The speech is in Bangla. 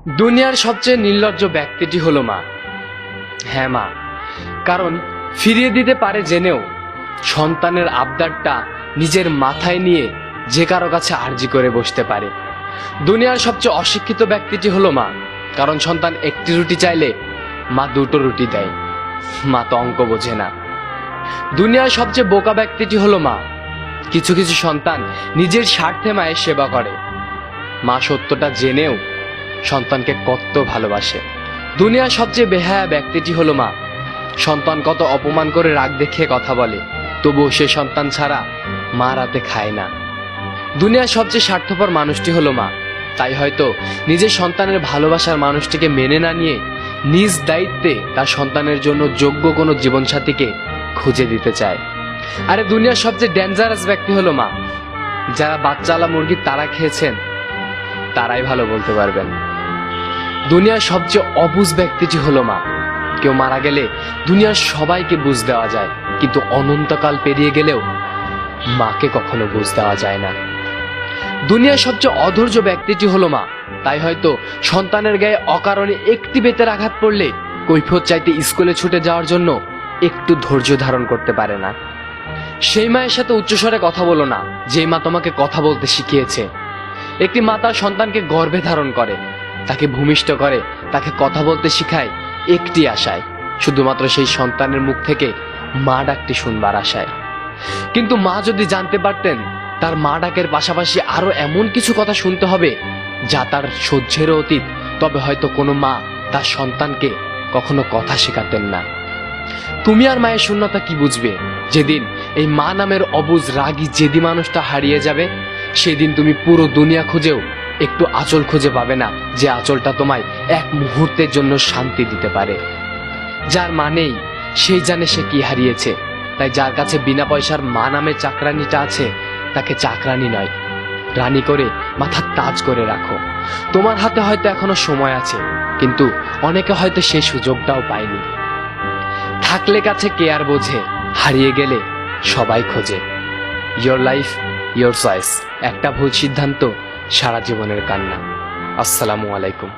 দুনিয়ার সবচেয়ে নির্লজ্জ ব্যক্তিটি হলো মা। হ্যাঁ মা, কারণ ফিরিয়ে দিতে পারে জেনেও সন্তানের আবদারটা নিজের মাথায় নিয়ে যে কারো কাছে আর্জি করে বসতে পারে। দুনিয়ার সবচেয়ে অশিক্ষিত ব্যক্তিটি হলো মা, কারণ সন্তান একটি রুটি চাইলে মা দুটো রুটি দেয়। মা তো অঙ্ক বোঝে না। দুনিয়ার সবচেয়ে বোকা ব্যক্তিটি হলো মা। কিছু কিছু সন্তান নিজের স্বার্থে মায়ের সেবা করে। মা সত্যটা জেনেও সন্তানকে কত ভালোবাসে। দুনিয়ার সবচেয়ে বেহায়া ব্যক্তিটি হলো মা। সন্তান কত অপমান করে রাগ দেখিয়ে কথা বলে, তবুও সে সন্তান ছাড়া মা রাতে খায় না। দুনিয়ার সবচেয়ে স্বার্থপর মানুষটি হলো মা। তাই হয়তো নিজের সন্তানের ভালোবাসার মানুষটিকে মেনে না নিয়ে নিজ দায়িত্বে তার সন্তানের জন্য যোগ্য কোনো জীবনসাথীকে খুঁজে দিতে চায়। আরে দুনিয়ার সবচেয়ে ডেঞ্জারাস ব্যক্তি হলো মা। যারা বাচ্চাওয়ালা মুরগির তারা খেয়েছেন তারাই ভালো বলতে পারবেন। দুনিয়ার সবচেয়ে অবুঝ ব্যক্তিটি হলো মা। কেউ মারা গেলে দুনিয়ার সবাইকে বুঝ দেওয়া যায়, কিন্তু অনন্তকাল পেরিয়ে গেলেও মাকে কখনো বুঝ দেওয়া যায় না। দুনিয়ার সবচেয়ে অধৈর্য ব্যক্তিটি হলো মা। তাই হয়তো সন্তানের গায়ে অকারণে একটি বেতের আঘাত পড়লে কৈফিয়ত চাইতে স্কুলে ছুটে যাওয়ার জন্য একটু ধৈর্য ধারণ করতে পারে না। সেই মায়ের সাথে উচ্চস্বরে কথা বলো না, যেই মা তোমাকে কথা বলতে শিখিয়েছে। একটি মা তার সন্তানকে গর্ভে ধারণ করে, তাকে ভূমিষ্ঠ করে, তাকে কথা বলতে শিখায় একটি আশায়, শুধুমাত্র সেই সন্তানের মুখ থেকে মা ডাকটি শুনবার আশায়। কিন্তু মা যদি জানতে পারতেন তার মা ডাকের পাশাপাশি আরো এমন কিছু কথা শুনতে হবে যা তার সহ্যেরও অতীত, তবে হয়তো কোনো মা তার সন্তানকে কখনো কথা শেখাতেন না। তুমি আর মায়ের শূন্যতা কি বুঝবে? যেদিন এই মা নামের অবুঝ রাগী জেদি মানুষটা হারিয়ে যাবে, সেদিন তুমি পুরো দুনিয়া খুঁজেও একটু আঁচল খুঁজে পাবে না, যে আঁচলটা তোমায় এক মুহূর্তের জন্য শান্তি দিতে পারে। যার মা নেই সেই জানে সে কি হারিয়েছে। তাই যার কাছে বিনা পয়সার মা নামের চাকরানিটা আছে, তাকে চাকরানি নয়, রানী করে মাথার তাজ করে রাখো। তোমার হাতে হয়তো এখনো সময় আছে, কিন্তু অনেকে হয়তো সেই সুযোগটাও পায়নি। থাকলে কাছে কে আর বোঝে, হারিয়ে গেলে সবাই খোঁজে। Your life your choice. একটা ভুল সিদ্ধান্ত সারা জীবনের কান্না। আসসালামু আলাইকুম।